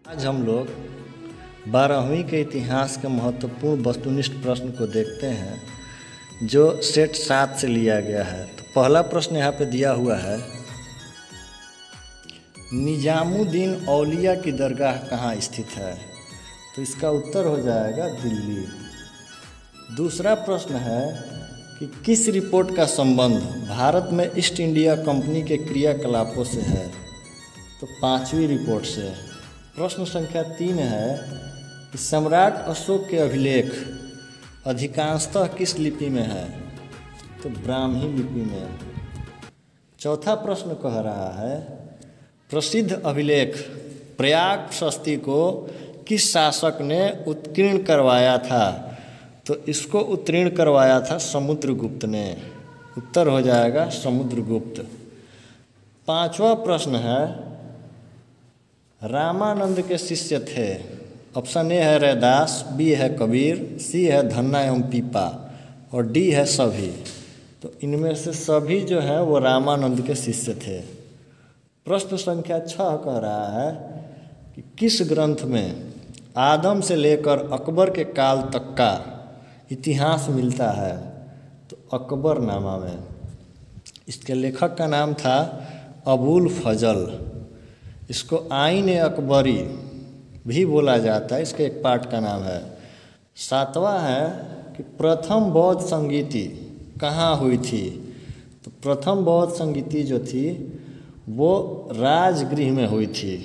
आज हम लोग 12वीं के इतिहास के महत्वपूर्ण वस्तुनिष्ठ प्रश्न को देखते हैं जो सेट 7 से लिया गया है। तो पहला प्रश्न यहाँ पे दिया हुआ है, निजामुद्दीन औलिया की दरगाह कहाँ स्थित है? तो इसका उत्तर हो जाएगा दिल्ली। दूसरा प्रश्न है कि किस रिपोर्ट का संबंध भारत में ईस्ट इंडिया कंपनी के क्रियाकलापों से है? तो 5वीं रिपोर्ट से। प्रश्न संख्या 3 है कि सम्राट अशोक के अभिलेख अधिकांशतः किस लिपि में है? तो ब्राह्मी लिपि में। चौथा प्रश्न कह रहा है, प्रसिद्ध अभिलेख प्रयाग प्रशस्ति को किस शासक ने उत्कीर्ण करवाया था? तो इसको उत्तीर्ण करवाया था समुद्रगुप्त ने। उत्तर हो जाएगा समुद्रगुप्त। 5वां प्रश्न है, रामानंद के शिष्य थे। ऑप्शन ए है रैदास, बी है कबीर, सी है धन्ना एवं पीपा और डी है सभी। तो इनमें से सभी जो है वो रामानंद के शिष्य थे। प्रश्न संख्या 6 कह रहा है कि किस ग्रंथ में आदम से लेकर अकबर के काल तक का इतिहास मिलता है? तो अकबरनामा में। इसके लेखक का नाम था अबुल फजल। इसको आईन अकबरी भी बोला जाता है, इसके एक पार्ट का नाम है। 7वां है कि प्रथम बौद्ध संगीति कहाँ हुई थी? तो प्रथम बौद्ध संगीति जो थी वो राजगृह में हुई थी,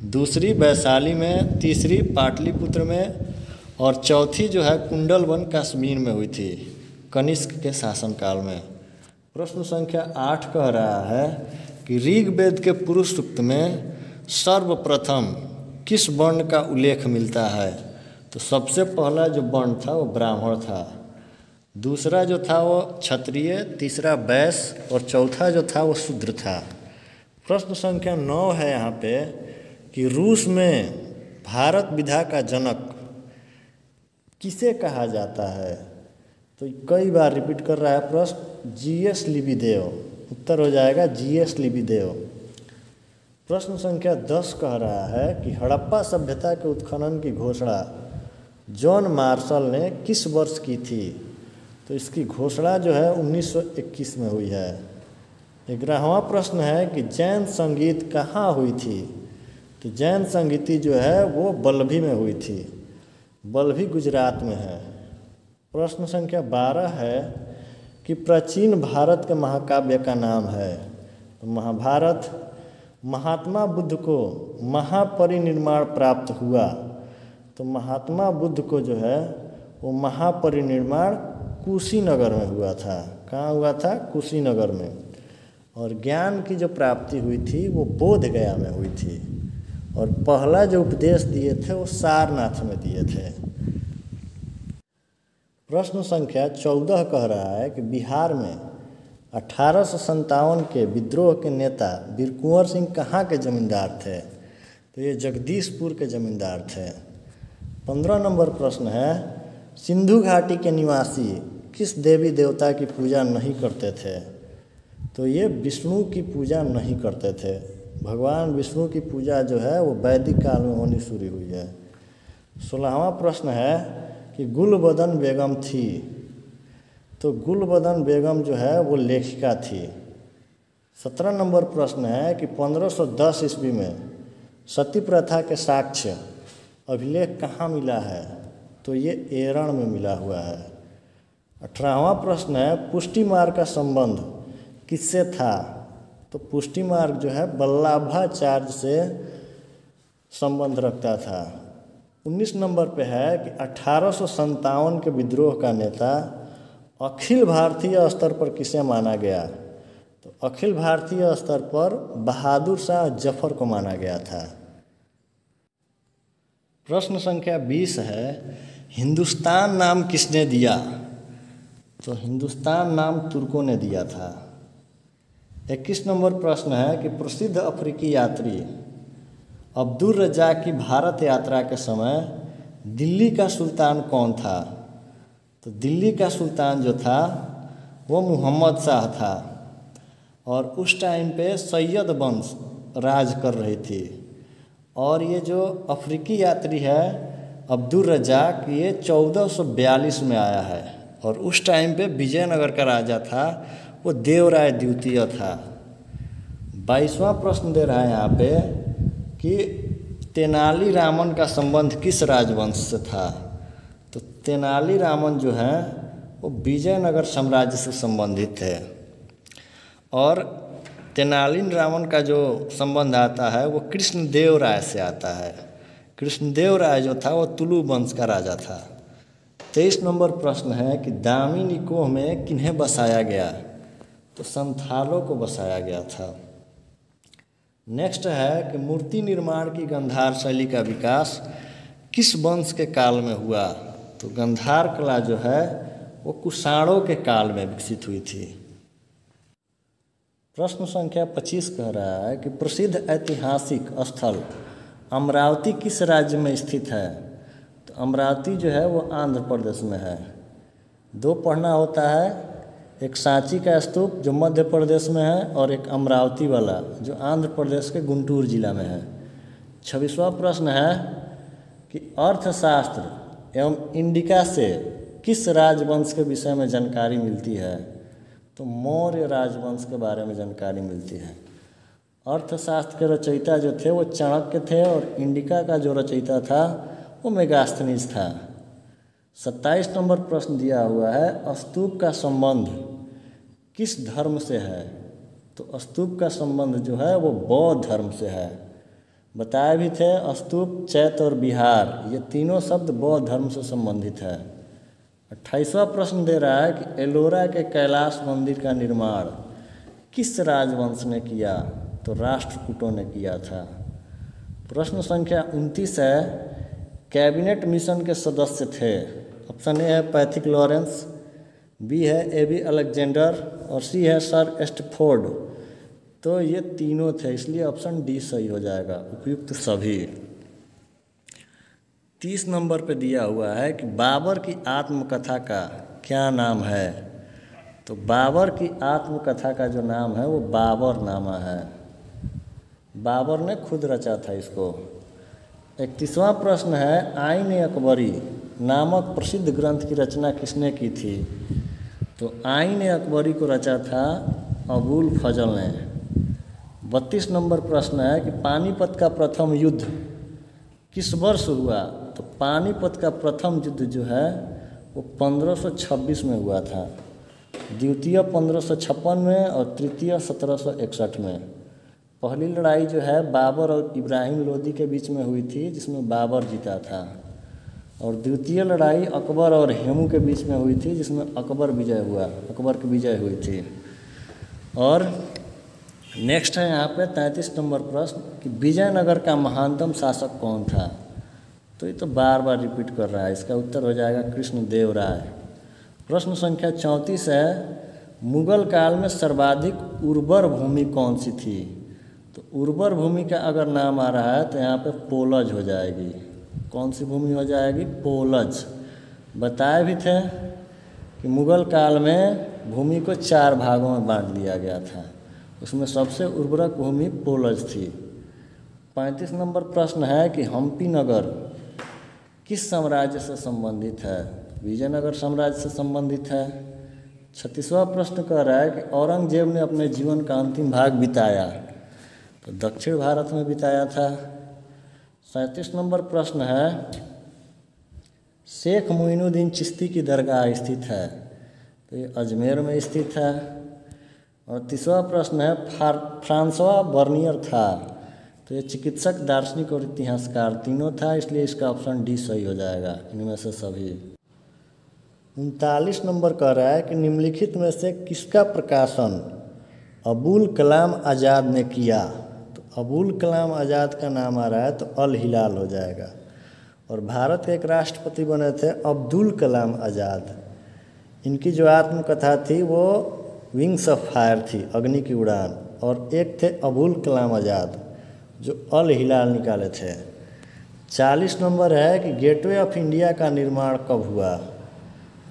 दूसरी वैशाली में, तीसरी पाटलिपुत्र में और चौथी जो है कुंडलवन कश्मीर में हुई थी कनिष्क के शासनकाल में। प्रश्न संख्या 8 कह रहा है कि ऋग्वेद के पुरुष सूक्त में सर्वप्रथम किस वर्ण का उल्लेख मिलता है? तो सबसे पहला जो वर्ण था वो ब्राह्मण था, दूसरा जो था वो क्षत्रिय, तीसरा वैश्य और चौथा जो था वो शूद्र था। प्रश्न संख्या 9 है यहाँ पे कि रूस में भारत विधा का जनक किसे कहा जाता है? तो कई बार रिपीट कर रहा है प्रश्न, जीएस लिबिदेव। उत्तर हो जाएगा जीएस लिबिदेव। प्रश्न संख्या 10 कह रहा है कि हड़प्पा सभ्यता के उत्खनन की घोषणा जॉन मार्शल ने किस वर्ष की थी? तो इसकी घोषणा जो है 1921 में हुई है। 11वां प्रश्न है कि जैन संगीत कहाँ हुई थी? तो जैन संगीति जो है वो बल्लभी में हुई थी, बल्लभी गुजरात में है। प्रश्न संख्या 12 है कि प्राचीन भारत के महाकाव्य का नाम है? तो महाभारत। महात्मा बुद्ध को महापरिनिर्वाण प्राप्त हुआ, तो महात्मा बुद्ध को जो है वो महापरिनिर्वाण कुशीनगर में हुआ था। कहाँ हुआ था? कुशीनगर में। और ज्ञान की जो प्राप्ति हुई थी वो बोध गया में हुई थी और पहला जो उपदेश दिए थे वो सारनाथ में दिए थे। प्रश्न संख्या 14 कह रहा है कि बिहार में 1857 के विद्रोह के नेता वीर कुंवर सिंह कहाँ के जमींदार थे? तो ये जगदीशपुर के जमींदार थे। 15 नंबर प्रश्न है, सिंधु घाटी के निवासी किस देवी देवता की पूजा नहीं करते थे? तो ये विष्णु की पूजा नहीं करते थे। भगवान विष्णु की पूजा जो है वो वैदिक काल में होनी शुरू हुई है। 16वां प्रश्न है कि गुलबदन बेगम थी? तो गुलबदन बेगम जो है वो लेखिका थी। 17 नंबर प्रश्न है कि 1510 ईस्वी में सती प्रथा के साक्ष्य अभिलेख कहाँ मिला है? तो ये एरण में मिला हुआ है। 18वां प्रश्न है, पुष्टि मार्ग का संबंध किससे था? तो पुष्टि मार्ग जो है वल्लभाचार्य से संबंध रखता था। 19 नंबर पे है कि 1857 के विद्रोह का नेता अखिल भारतीय स्तर पर किसे माना गया? तो अखिल भारतीय स्तर पर बहादुर शाह जफर को माना गया था। प्रश्न संख्या 20 है, हिंदुस्तान नाम किसने दिया? तो हिंदुस्तान नाम तुर्कों ने दिया था। 21 नंबर प्रश्न है कि प्रसिद्ध अफ्रीकी यात्री अब्दुल रज़ाक की भारत यात्रा के समय दिल्ली का सुल्तान कौन था? तो दिल्ली का सुल्तान जो था वो मोहम्मद शाह था और उस टाइम पे सैयद वंश राज कर रही थी और ये जो अफ्रीकी यात्री है अब्दुल रज़ाक, ये 1442 में आया है और उस टाइम पे विजयनगर का राजा था वो देवराय द्वितीय था। 22वां प्रश्न दे रहा है यहाँ पे कि तेनालीरामन का संबंध किस राजवंश से था। तो तेनालीरामन जो है वो विजयनगर साम्राज्य से संबंधित है और तेनालीरामन का जो संबंध आता है वो कृष्णदेव राय से आता है। कृष्णदेव राय जो था वो तुलु वंश का राजा था। 23 नंबर प्रश्न है कि दामी निकोह में किन्हें बसाया गया। तो संथालों को बसाया गया था। नेक्स्ट है कि मूर्ति निर्माण की गंधार शैली का विकास किस वंश के काल में हुआ। तो गंधार कला जो है वो कुषाणों के काल में विकसित हुई थी। प्रश्न संख्या 25 कह रहा है कि प्रसिद्ध ऐतिहासिक स्थल अमरावती किस राज्य में स्थित है। तो अमरावती जो है वो आंध्र प्रदेश में है। 2 पढ़ना होता है, एक सांची का स्तूप जो मध्य प्रदेश में है और एक अमरावती वाला जो आंध्र प्रदेश के गुंटूर जिला में है। 26वां प्रश्न है कि अर्थशास्त्र एवं इंडिका से किस राजवंश के विषय में जानकारी मिलती है। तो मौर्य राजवंश के बारे में जानकारी मिलती है। अर्थशास्त्र के रचयिता जो थे वो चाणक्य थे और इंडिका का जो रचयिता था वो मेगास्थनीज था। 27 नंबर प्रश्न दिया हुआ है स्तूप का संबंध किस धर्म से है। तो स्तूप का संबंध जो है वो बौद्ध धर्म से है। बताए भी थे स्तूप, चैत्य और विहार ये तीनों शब्द बौद्ध धर्म से संबंधित है। 28वां प्रश्न दे रहा है कि एलोरा के कैलाश मंदिर का निर्माण किस राजवंश ने किया। तो राष्ट्रकूटों ने किया था। प्रश्न संख्या 29 है कैबिनेट मिशन के सदस्य थे। ऑप्शन ए है पैथिक लॉरेंस, बी है एबी अलेक्जेंडर और सी है सर एस्टफोर्ड। तो ये तीनों थे, इसलिए ऑप्शन डी सही हो जाएगा, उपयुक्त सभी। 30 नंबर पे दिया हुआ है कि बाबर की आत्मकथा का क्या नाम है। तो बाबर की आत्मकथा का जो नाम है वो बाबरनामा है। बाबर ने खुद रचा था इसको। 31वां प्रश्न है आईन अकबरी नामक प्रसिद्ध ग्रंथ की रचना किसने की थी। तो आईन अकबरी को रचा था अबुल फजल ने। 32 नंबर प्रश्न है कि पानीपत का प्रथम युद्ध किस वर्ष हुआ। तो पानीपत का प्रथम युद्ध जो है वो 1526 में हुआ था, द्वितीय 1556 में और तृतीय 1761 में। पहली लड़ाई जो है बाबर और इब्राहिम लोदी के बीच में हुई थी जिसमें बाबर जीता था, और द्वितीय लड़ाई अकबर और हेमू के बीच में हुई थी जिसमें अकबर की विजय हुई थी। और नेक्स्ट है यहाँ पे 33 नंबर प्रश्न कि विजयनगर का महानतम शासक कौन था। तो ये तो बार बार रिपीट कर रहा है, इसका उत्तर हो जाएगा कृष्णदेव राय। प्रश्न संख्या 34 है मुगल काल में सर्वाधिक उर्वर भूमि कौन सी थी। तो उर्वर भूमि का अगर नाम आ रहा है तो यहाँ पे पोलज हो जाएगी। कौन सी भूमि हो जाएगी, पोलज। बताए भी थे कि मुगल काल में भूमि को 4 भागों में बांट दिया गया था, उसमें सबसे उर्वरक भूमि पोलज थी। 35 नंबर प्रश्न है कि हम्पी नगर किस साम्राज्य से संबंधित है। विजयनगर साम्राज्य से संबंधित है। 36वां प्रश्न कह रहा है कि औरंगजेब ने अपने जीवन का अंतिम भाग बिताया। तो दक्षिण भारत में बिताया था। 37 नंबर प्रश्न है शेख मोइनुद्दीन चिश्ती की दरगाह स्थित है। तो ये अजमेर में स्थित है। और 30वां प्रश्न है फ्रांसवा बर्नियर था। तो ये चिकित्सक, दार्शनिक और इतिहासकार तीनों था, इसलिए इसका ऑप्शन डी सही हो जाएगा इनमें से सभी। 39 नंबर कह रहा है कि निम्नलिखित में से किसका प्रकाशन अबुल कलाम आज़ाद ने किया। तो अबुल कलाम आज़ाद का नाम आ रहा है तो अल हिलाल हो जाएगा। और भारत के एक राष्ट्रपति बने थे अब्दुल कलाम आज़ाद। इनकी जो आत्मकथा थी वो विंग्स ऑफ फायर थी, अग्नि की उड़ान। और एक थे अबुल कलाम आज़ाद जो अल हिलाल निकाले थे। 40 नंबर है कि गेटवे ऑफ इंडिया का निर्माण कब हुआ।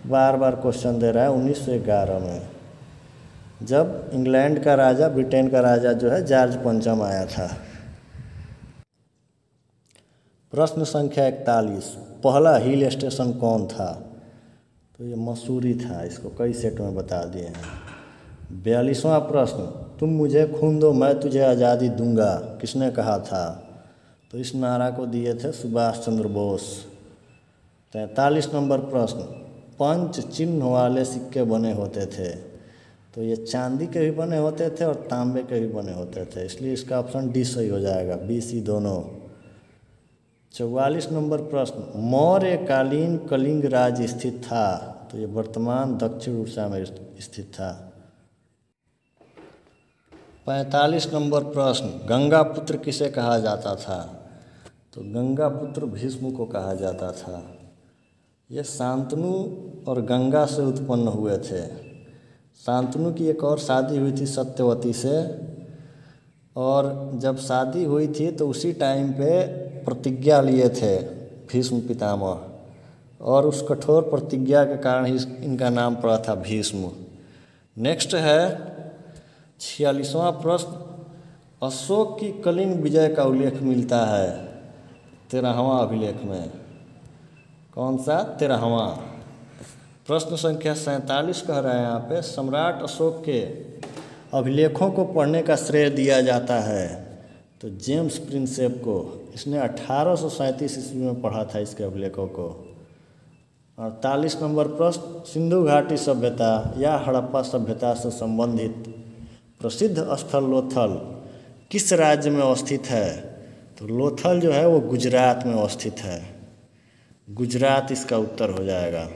बार बार क्वेश्चन दे रहा है। 1911 में, जब इंग्लैंड का राजा, ब्रिटेन का राजा जो है जॉर्ज पंचम आया था। प्रश्न संख्या 41, पहला हिल स्टेशन कौन था? तो ये मसूरी था। इसको कई सेट में बता दिए हैं। 42वां प्रश्न, तुम मुझे खून दो मैं तुझे आज़ादी दूंगा, किसने कहा था? तो इस नारा को दिए थे सुभाष चंद्र बोस। 43 नंबर प्रश्न, पंच चिन्ह वाले सिक्के बने होते थे। तो ये चांदी के भी बने होते थे और तांबे के भी बने होते थे, इसलिए इसका ऑप्शन डी सही हो जाएगा, बी सी दोनों। 44 नंबर प्रश्न, मौर्यकालीन कलिंग राज स्थित था। तो ये वर्तमान दक्षिण उड़ीसा में स्थित था। 45 नंबर प्रश्न, गंगापुत्र किसे कहा जाता था? तो गंगापुत्र भीष्म को कहा जाता था। ये शांतनु और गंगा से उत्पन्न हुए थे। शांतनु की एक और शादी हुई थी सत्यवती से, और जब शादी हुई थी तो उसी टाइम पे प्रतिज्ञा लिए थे भीष्म पितामह, और उस कठोर प्रतिज्ञा के कारण ही इनका नाम पड़ा था भीष्म। नेक्स्ट है 46वां प्रश्न, अशोक की कलिंग विजय का उल्लेख मिलता है 13वां अभिलेख में। कौन सा? 13वां। प्रश्न संख्या 47 कह रहा है यहाँ पे, सम्राट अशोक के अभिलेखों को पढ़ने का श्रेय दिया जाता है तो जेम्स प्रिंसेप को। इसने 1837 ईस्वी में पढ़ा था इसके अभिलेखों को। 48 नंबर प्रश्न, सिंधु घाटी सभ्यता या हड़प्पा सभ्यता से संबंधित प्रसिद्ध स्थल लोथल किस राज्य में अवस्थित है? तो लोथल जो है वो गुजरात में अवस्थित है। गुजरात इसका उत्तर हो जाएगा।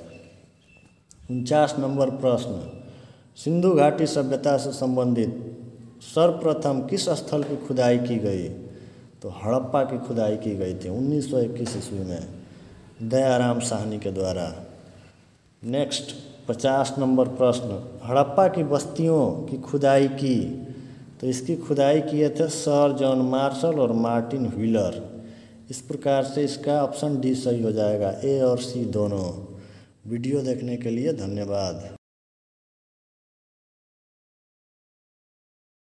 49 नंबर प्रश्न, सिंधु घाटी सभ्यता से संबंधित सर्वप्रथम किस स्थल की खुदाई की गई? तो हड़प्पा की खुदाई की गई थी 1921 ईस्वी में दयाराम साहनी के द्वारा। नेक्स्ट 50 नंबर प्रश्न, हड़प्पा की बस्तियों की खुदाई की। तो इसकी खुदाई किए थे सर जॉन मार्शल और मार्टिन व्हीलर। इस प्रकार से इसका ऑप्शन डी सही हो जाएगा, ए और सी दोनों। वीडियो देखने के लिए धन्यवाद।